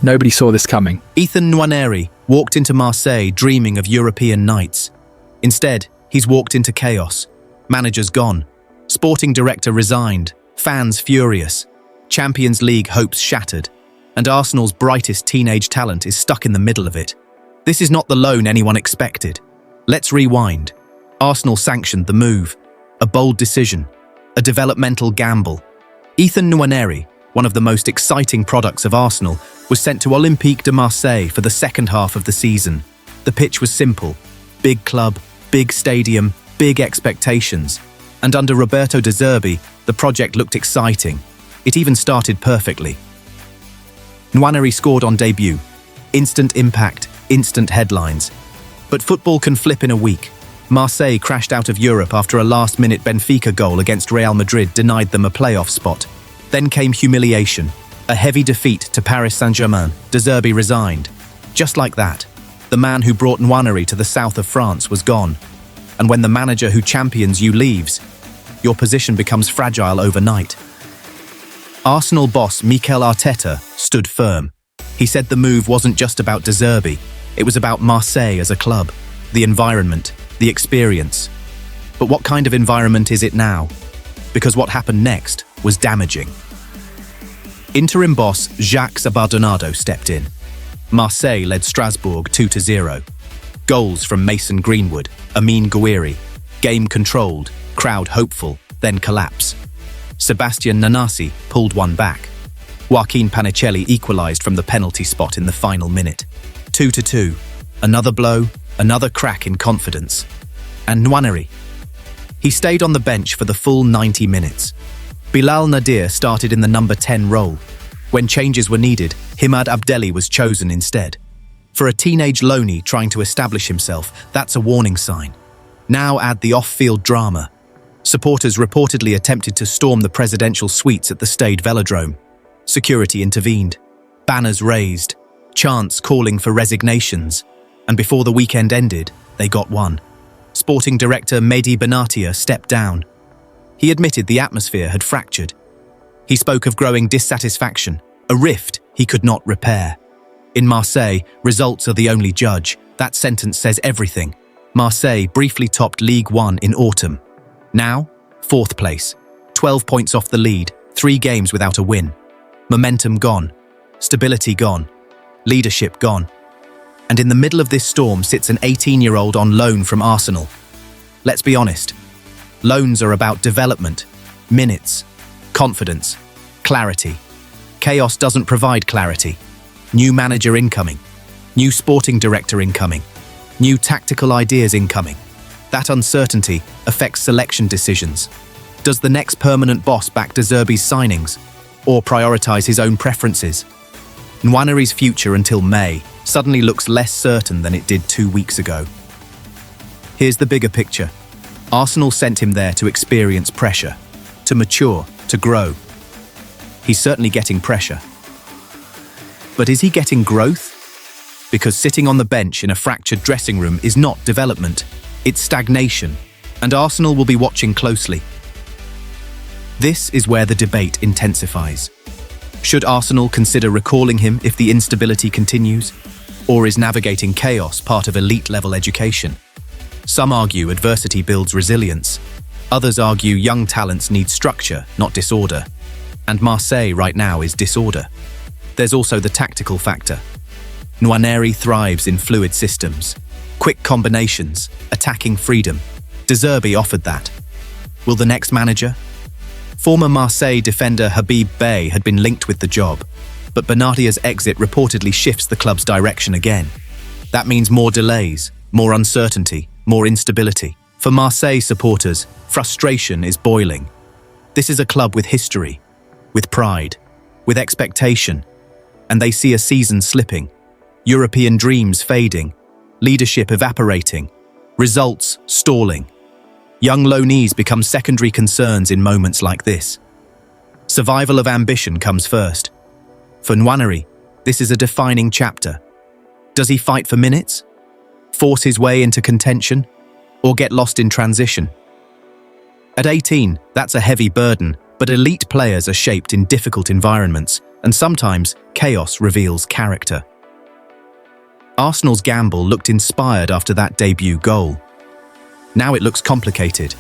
Nobody saw this coming. Ethan Nwaneri walked into Marseille dreaming of European nights. Instead, he's walked into chaos. Managers gone. Sporting director resigned. Fans furious. Champions League hopes shattered. And Arsenal's brightest teenage talent is stuck in the middle of it. This is not the loan anyone expected. Let's rewind. Arsenal sanctioned the move. A bold decision. A developmental gamble. Ethan Nwaneri, one of the most exciting products of Arsenal, was sent to Olympique de Marseille for the second half of the season. The pitch was simple. Big club, big stadium, big expectations. And under Roberto De Zerbi, the project looked exciting. It even started perfectly. Nwaneri scored on debut. Instant impact, instant headlines. But football can flip in a week. Marseille crashed out of Europe after a last-minute Benfica goal against Real Madrid denied them a playoff spot. Then came humiliation. A heavy defeat to Paris Saint-Germain. De Zerbi resigned. Just like that, the man who brought Nwaneri to the south of France was gone. And when the manager who champions you leaves, your position becomes fragile overnight. Arsenal boss Mikel Arteta stood firm. He said the move wasn't just about De Zerbi. It was about Marseille as a club, the environment, the experience. But what kind of environment is it now? Because what happened next was damaging. Interim boss Jacques Abardonado stepped in. Marseille led Strasbourg 2-0. Goals from Mason Greenwood, Amin Gouiri. Game controlled, crowd hopeful, then collapse. Sebastian Nanasi pulled one back. Joaquin Panicelli equalised from the penalty spot in the final minute. 2-2. Another blow, another crack in confidence. And Nwaneri. He stayed on the bench for the full 90 minutes. Bilal Nadir started in the number 10 role. When changes were needed, Himad Abdelli was chosen instead. For a teenage loanee trying to establish himself, that's a warning sign. Now add the off-field drama. Supporters reportedly attempted to storm the presidential suites at the Stade Velodrome. Security intervened. Banners raised. Chants calling for resignations. And before the weekend ended, they got one. Sporting director Mehdi Benatia stepped down. He admitted the atmosphere had fractured. He spoke of growing dissatisfaction, a rift he could not repair. In Marseille, results are the only judge. That sentence says everything. Marseille briefly topped Ligue 1 in autumn. Now, 4th place. 12 points off the lead, 3 games without a win. Momentum gone. Stability gone. Leadership gone. And in the middle of this storm sits an 18-year-old on loan from Arsenal. Let's be honest. Loans are about development, minutes, confidence, clarity. Chaos doesn't provide clarity. New manager incoming. New sporting director incoming. New tactical ideas incoming. That uncertainty affects selection decisions. Does the next permanent boss back De Zerbi's signings, or prioritize his own preferences? Nwaneri's future until May suddenly looks less certain than it did 2 weeks ago. Here's the bigger picture. Arsenal sent him there to experience pressure, to mature, to grow. He's certainly getting pressure. But is he getting growth? Because sitting on the bench in a fractured dressing room is not development, it's stagnation, and Arsenal will be watching closely. This is where the debate intensifies. Should Arsenal consider recalling him if the instability continues? Or is navigating chaos part of elite-level education? Some argue adversity builds resilience. Others argue young talents need structure, not disorder. And Marseille right now is disorder. There's also the tactical factor. Nwaneri thrives in fluid systems. Quick combinations, attacking freedom. De Zerbi offered that. Will the next manager? Former Marseille defender Habib Bey had been linked with the job, but Benatia's exit reportedly shifts the club's direction again. That means more delays, more uncertainty, more instability. For Marseille supporters, frustration is boiling. This is a club with history, with pride, with expectation, and they see a season slipping, European dreams fading, leadership evaporating, results stalling. Young loanees become secondary concerns in moments like this. Survival of ambition comes first. For Nwaneri, this is a defining chapter. Does he fight for minutes? Force his way into contention? Or get lost in transition? At 18, that's a heavy burden, But elite players are shaped in difficult environments, and sometimes chaos reveals character. Arsenal's gamble looked inspired after that debut goal. Now it looks complicated.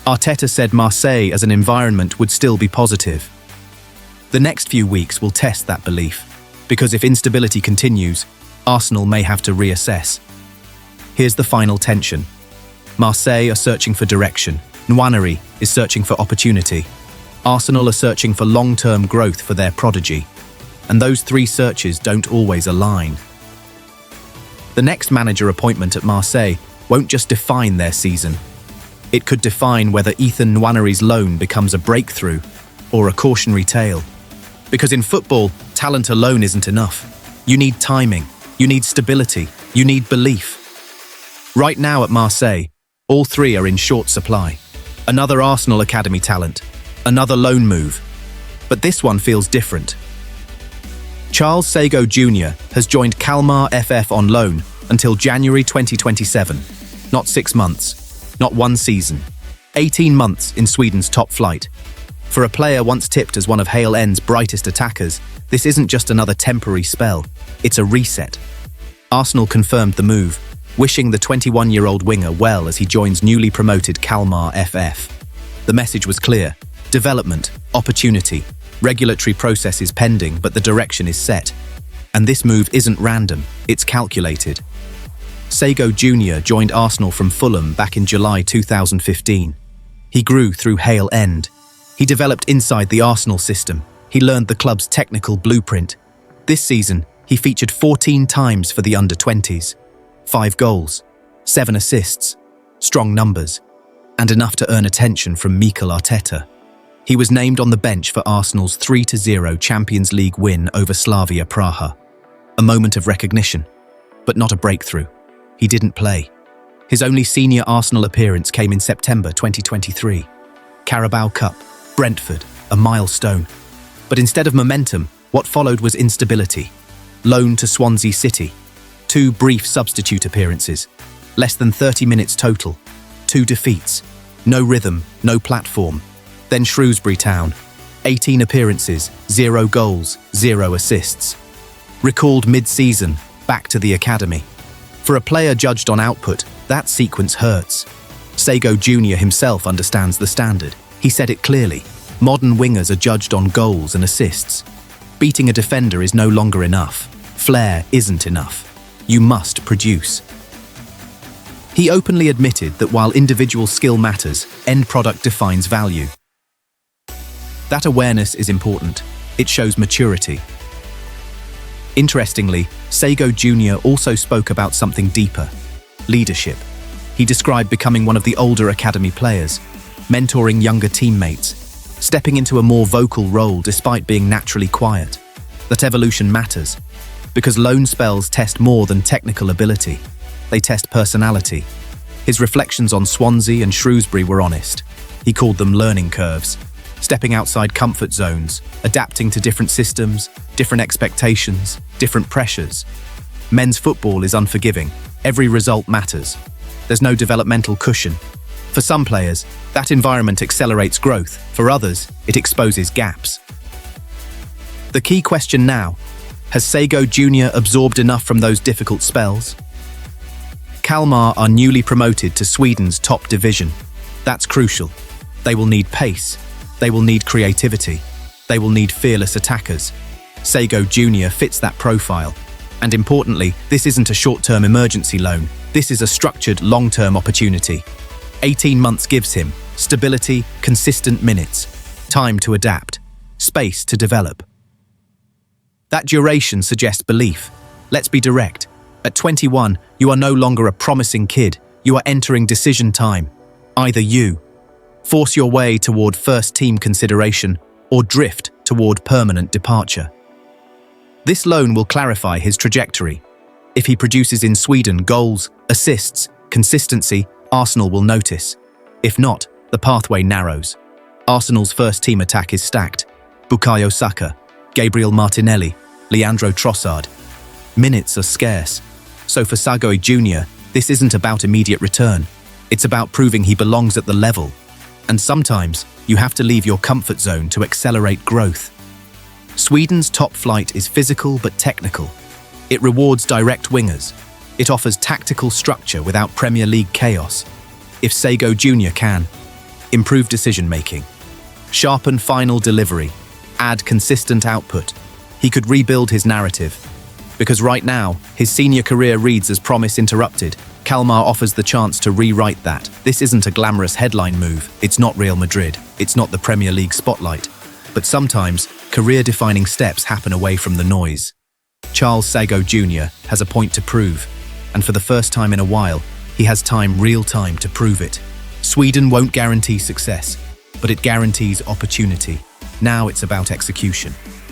Arteta said Marseille as an environment would still be positive. The next few weeks will test that belief, because if instability continues, Arsenal may have to reassess. Here's the final tension. Marseille are searching for direction. Nwaneri is searching for opportunity. Arsenal are searching for long-term growth for their prodigy. And those three searches don't always align. The next manager appointment at Marseille won't just define their season. It could define whether Ethan Nwaneri's loan becomes a breakthrough or a cautionary tale. Because in football, talent alone isn't enough. You need timing, you need stability, you need belief. Right now at Marseille, all three are in short supply. Another Arsenal Academy talent, another loan move. But this one feels different. Charles Sagoe Jr. has joined Kalmar FF on loan until January 2027. Not 6 months, not one season. 18 months in Sweden's top flight. For a player once tipped as one of Hale End's brightest attackers, this isn't just another temporary spell, it's a reset. Arsenal confirmed the move, wishing the 21-year-old winger well as he joins newly promoted Kalmar FF. The message was clear: development, opportunity, regulatory processes pending, but the direction is set. And this move isn't random, it's calculated. Sagoe Jr. joined Arsenal from Fulham back in July 2015. He grew through Hale End. He developed inside the Arsenal system. He learned the club's technical blueprint. This season, he featured 14 times for the under-20s. 5 goals, 7 assists, strong numbers, and enough to earn attention from Mikel Arteta. He was named on the bench for Arsenal's 3-0 Champions League win over Slavia Praha. A moment of recognition, but not a breakthrough. He didn't play. His only senior Arsenal appearance came in September 2023. Carabao Cup, Brentford, a milestone. But instead of momentum, what followed was instability. Loan to Swansea City. 2 brief substitute appearances. Less than 30 minutes total. 2 defeats. No rhythm, no platform. Then Shrewsbury Town. 18 appearances, 0 goals, 0 assists. Recalled mid-season, back to the academy. For a player judged on output, that sequence hurts. Sagoe Jr. himself understands the standard. He said it clearly. Modern wingers are judged on goals and assists. Beating a defender is no longer enough. Flair isn't enough. You must produce. He openly admitted that while individual skill matters, end product defines value. That awareness is important. It shows maturity. Interestingly, Sagoe Jr. also spoke about something deeper: leadership. He described becoming one of the older academy players, mentoring younger teammates, stepping into a more vocal role despite being naturally quiet. That evolution matters, because loan spells test more than technical ability. They test personality. His reflections on Swansea and Shrewsbury were honest. He called them learning curves, stepping outside comfort zones, adapting to different systems, different expectations, different pressures. Men's football is unforgiving. Every result matters. There's no developmental cushion. For some players, that environment accelerates growth. For others, it exposes gaps. The key question now: has Sagoe Jr. absorbed enough from those difficult spells? Kalmar are newly promoted to Sweden's top division. That's crucial. They will need pace. They will need creativity. They will need fearless attackers. Sagoe Jr. fits that profile. And importantly, this isn't a short-term emergency loan. This is a structured, long-term opportunity. 18 months gives him stability, consistent minutes, time to adapt, space to develop. That duration suggests belief. Let's be direct. At 21, you are no longer a promising kid. You are entering decision time. Either you force your way toward first-team consideration or drift toward permanent departure. This loan will clarify his trajectory. If he produces in Sweden goals, assists, consistency, Arsenal will notice. If not, the pathway narrows. Arsenal's first-team attack is stacked. Bukayo Saka, Gabriel Martinelli, Leandro Trossard. Minutes are scarce. So for Sagoe Jr., this isn't about immediate return. It's about proving he belongs at the level. And sometimes, You have to leave your comfort zone to accelerate growth. Sweden's top flight is physical but technical. It rewards direct wingers. It offers tactical structure without Premier League chaos. If Sagoe Jr can, improve decision-making, sharpen final delivery, add consistent output, he could rebuild his narrative. Because right now, his senior career reads as promise interrupted. Kalmar offers the chance to rewrite that. This isn't a glamorous headline move. It's not Real Madrid. It's not the Premier League spotlight. But sometimes, career-defining steps happen away from the noise. Charles Sagoe Jr has a point to prove, and for the first time in a while, he has real time to prove it. Sweden won't guarantee success, but it guarantees opportunity. Now it's about execution.